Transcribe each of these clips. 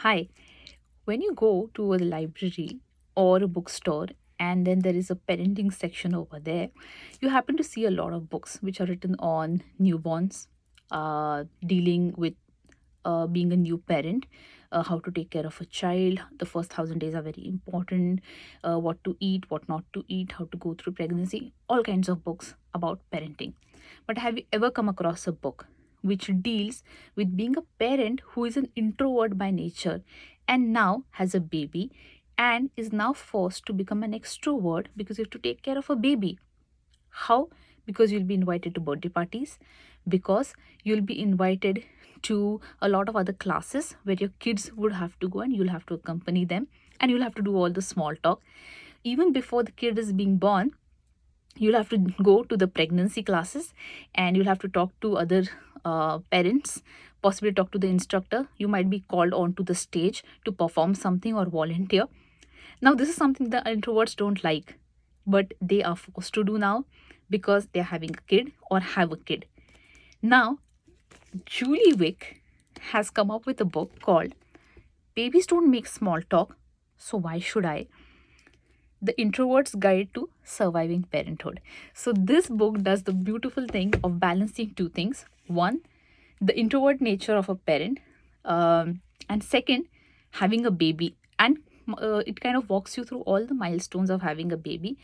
Hi, when you go to a library or a bookstore and then there is a parenting section over there, you happen to see a lot of books which are written on newborns, dealing with being a new parent, how to take care of a child. The first 1,000 days are very important, what to eat, what not to eat, how to go through pregnancy, all kinds of books about parenting. But have you ever come across a book which deals with being a parent who is an introvert by nature and now has a baby and is now forced to become an extrovert because you have to take care of a baby? How? Because you'll be invited to birthday parties, because you'll be invited to a lot of other classes where your kids would have to go and you'll have to accompany them and you'll have to do all the small talk. Even before the kid is being born, you'll have to go to the pregnancy classes and you'll have to talk to other parents, possibly talk to the instructor. You might be called onto the stage to perform something or volunteer. Now, this is something the introverts don't like, but they are forced to do now because they're having a kid or have a kid. Now, Julie Vick has come up with a book called Babies Don't Make Small Talk, So Why Should I? The Introvert's Guide to Surviving Parenthood. So, this book does the beautiful thing of balancing two things. One, the introvert nature of a parent, and second, having a baby. And it kind of walks you through all the milestones of having a baby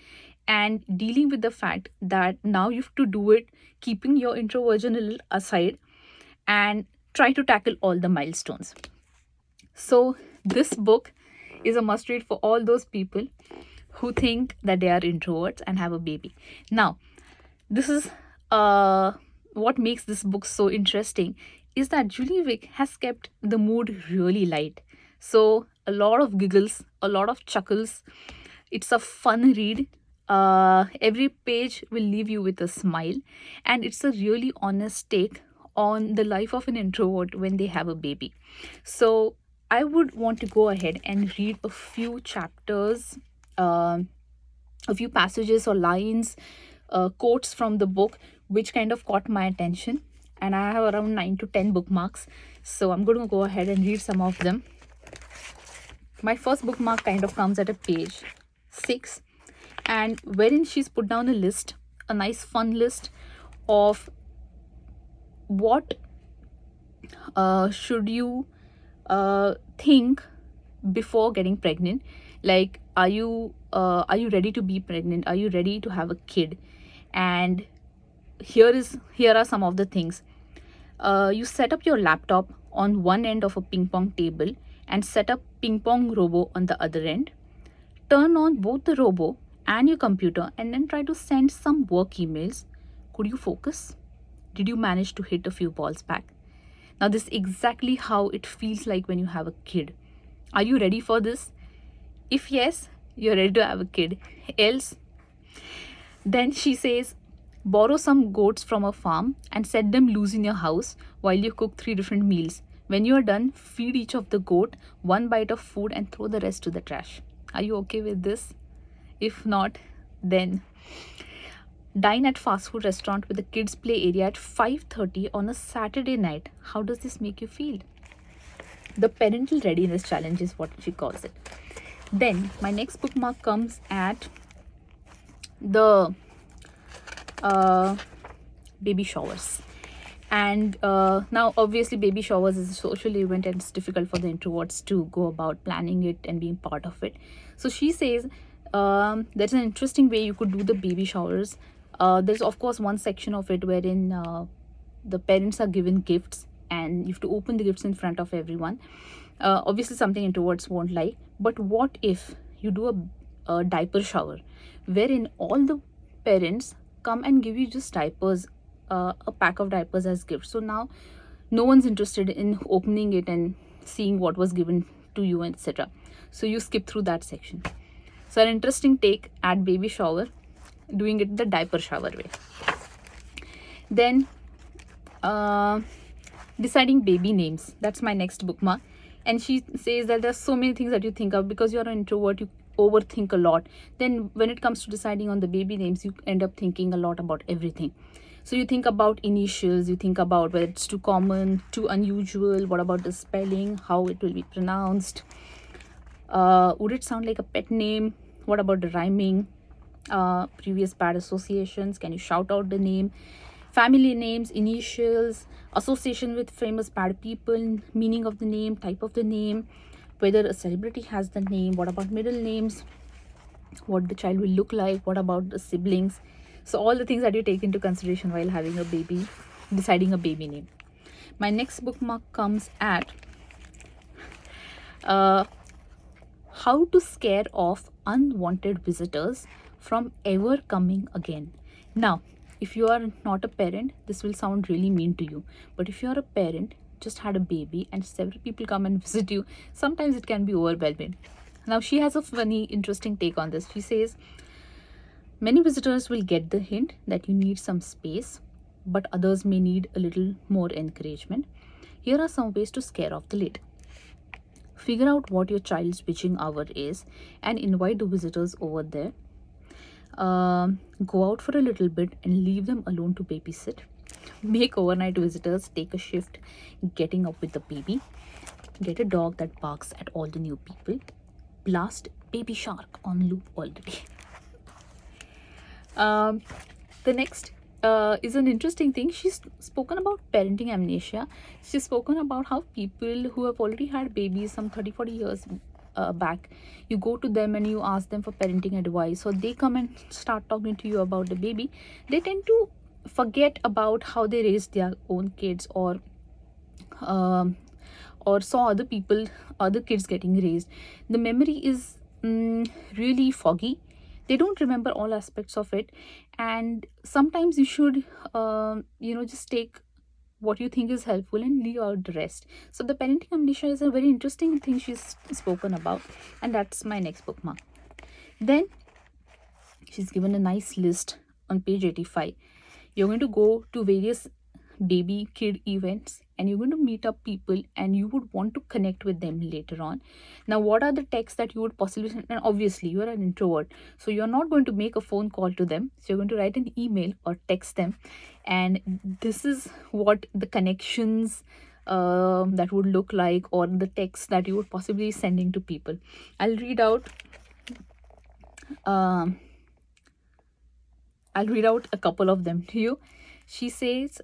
and dealing with the fact that now you have to do it, keeping your introversion a little aside and try to tackle all the milestones. So, this book is a must read for all those people who think that they are introverts and have a baby. Now, this is what makes this book so interesting is that Julie Vick has kept the mood really light. So, a lot of giggles, a lot of chuckles. It's a fun read. Every page will leave you with a smile, and it's a really honest take on the life of an introvert when they have a baby. So, I would want to go ahead and read a few chapters, a few passages or lines, quotes from the book, which kind of caught my attention. And I have around 9 to 10 bookmarks. So I'm going to go ahead and read some of them. My first bookmark kind of comes at a page 6, and wherein she's put down a list, a nice fun list of what should you think before getting pregnant. Like, are you ready to be pregnant? Are you ready to have a kid? And here are some of the things. You set up your laptop on one end of a ping pong table and set up ping pong robo on the other end. Turn on both the robo and your computer and then try to send some work emails. Could you focus? Did you manage to hit a few balls back? Now, this is exactly how it feels like when you have a kid. Are you ready for this? If yes, you're ready to have a kid. Else, then she says, borrow some goats from a farm and set them loose in your house while you cook 3 different meals. When you are done, feed each of the goat one bite of food and throw the rest to the trash. Are you okay with this? If not, then dine at fast food restaurant with the kids play area at 5:30 on a Saturday night. How does this make you feel? The parental readiness challenge is what she calls it. Then my next bookmark comes at the baby showers. And now, obviously, baby showers is a social event and it's difficult for the introverts to go about planning it and being part of it. So she says there's an interesting way you could do the baby showers. There's, of course, one section of it wherein the parents are given gifts and you have to open the gifts in front of everyone. Obviously, something introverts won't like. But what if you do a diaper shower wherein all the parents come and give you just diapers, a pack of diapers as gifts? So now no one's interested in opening it and seeing what was given to you, etc. So you skip through that section. So an interesting take at baby shower, doing it the diaper shower way. Then deciding baby names. That's my next bookmark. And she says that there's so many things that you think of because you're an introvert, you overthink a lot. Then when it comes to deciding on the baby names, you end up thinking a lot about everything. So you think about initials, you think about whether it's too common, too unusual, what about the spelling, how it will be pronounced, would it sound like a pet name, what about the rhyming, previous bad associations, can you shout out the name, family names, initials, association with famous bad people, meaning of the name, type of the name, whether a celebrity has the name, what about middle names, what the child will look like, what about the siblings. So all the things that you take into consideration while having a baby, deciding a baby name. My next bookmark comes at uh, how to scare off unwanted visitors from ever coming again. Now, if you are not a parent, this will sound really mean to you. But if you are a parent, just had a baby, and several people come and visit you, sometimes it can be overwhelming. Now, she has a funny, interesting take on this. She says, many visitors will get the hint that you need some space, but others may need a little more encouragement. Here are some ways to scare off the late. Figure out what your child's witching hour is and invite the visitors over there. Go out for a little bit and leave them alone to babysit. Make overnight visitors take a shift getting up with the baby. Get a dog that barks at all the new people. Blast Baby Shark on loop all the day. The next is an interesting thing. She's spoken about parenting amnesia. She's spoken about how people who have already had babies some 30-40 years back, you go to them and you ask them for parenting advice, so they come and start talking to you about the baby. They tend to forget about how they raised their own kids, um, or saw other kids getting raised. The memory is really foggy. They don't remember all aspects of it, and sometimes you should just take what you think is helpful and leave out the rest. So the parenting amnesia is a very interesting thing she's spoken about, and that's my next bookmark. Then she's given a nice list on page 85. You're going to go to various baby kid events and you're going to meet up people and you would want to connect with them later on. Now, what are the texts that you would possibly send? And obviously you are an introvert, so you're not going to make a phone call to them, so you're going to write an email or text them, and this is what the connections that would look like, or the text that you would possibly be sending to people. I'll read out um, a couple of them to you. She says,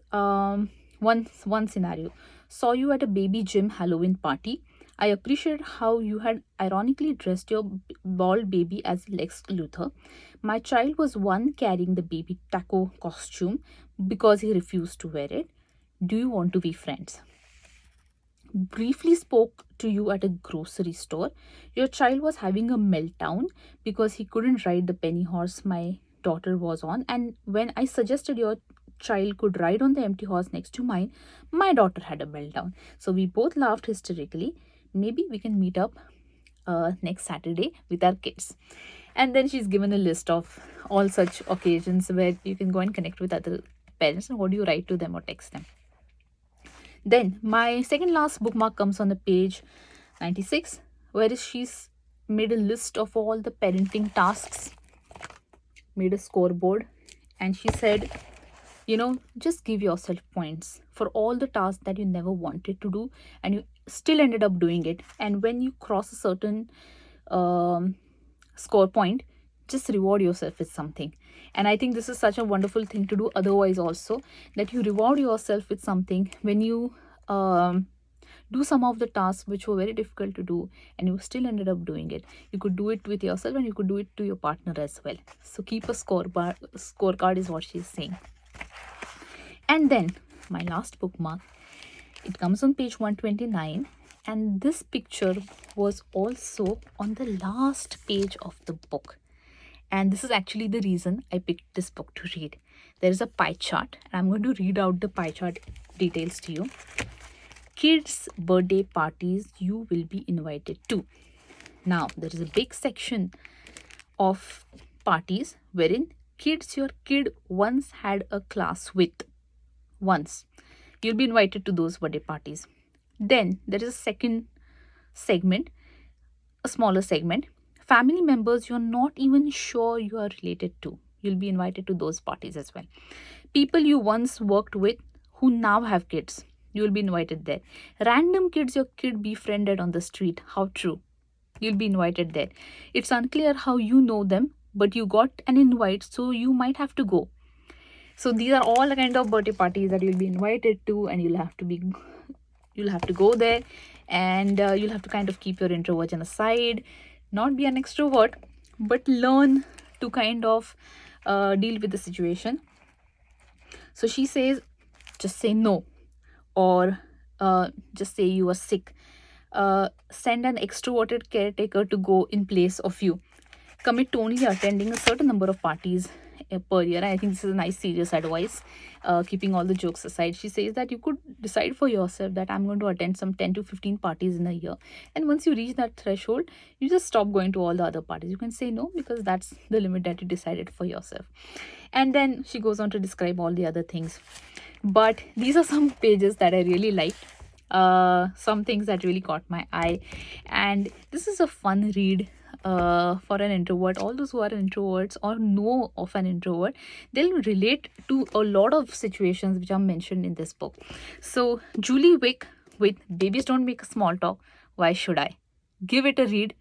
one scenario: saw you at a baby gym Halloween party. I appreciate how you had ironically dressed your bald baby as Lex Luthor. My child was one carrying the baby taco costume because he refused to wear it. Do you want to be friends? Briefly spoke to you at a grocery store. Your child was having a meltdown because he couldn't ride the penny horse my daughter was on, and when I suggested your child could ride on the empty horse next to mine, my daughter had a meltdown. So we both laughed hysterically. Maybe we can meet up next Saturday with our kids. And then she's given a list of all such occasions where you can go and connect with other parents, and what do you write to them or text them. Then my second last bookmark comes on the page 96, where she's made a list of all the parenting tasks, made a scoreboard, and she said, just give yourself points for all the tasks that you never wanted to do and you still ended up doing it. And when you cross a certain score point, just reward yourself with something. And I think this is such a wonderful thing to do otherwise also, that you reward yourself with something when you do some of the tasks which were very difficult to do and you still ended up doing it. You could do it with yourself and you could do it to your partner as well. So keep a scorecard is what she's saying. And then my last bookmark, it comes on page 129, and this picture was also on the last page of the book. And this is actually the reason I picked this book to read. There is a pie chart, and I'm going to read out the pie chart details to you. Kids' birthday parties you will be invited to. Now, there is a big section of parties wherein kids your kid once had a class with. Once. You'll be invited to those birthday parties. Then there is a second segment, a smaller segment. Family members you're not even sure you are related to. You'll be invited to those parties as well. People you once worked with who now have kids. You will be invited there. Random kids your kid befriended on the street. How true. You'll be invited there. It's unclear how you know them, but you got an invite, so you might have to go. So these are all the kind of birthday parties that you'll be invited to, and you'll have to go there, and you'll have to kind of keep your introversion aside, not be an extrovert, but learn to kind of deal with the situation. So she says, just say no, or just say you are sick. Send an extroverted caretaker to go in place of you. Commit to only attending a certain number of parties per year. I think this is a nice serious advice. Keeping all the jokes aside, she says that you could decide for yourself that I'm going to attend some 10 to 15 parties in a year, and once you reach that threshold, you just stop going to all the other parties. You can say no, because that's the limit that you decided for yourself. And then she goes on to describe all the other things, but these are some pages that I really liked. Some things that really caught my eye, and this is a fun read for an introvert. All those who are introverts or know of an introvert, they'll relate to a lot of situations which are mentioned in this book. So Julie Vick with Babies Don't Make a Small Talk, Why Should I? Give it a read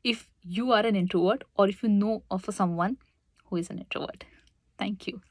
if you are an introvert, or if you know of someone who is an introvert. Thank you.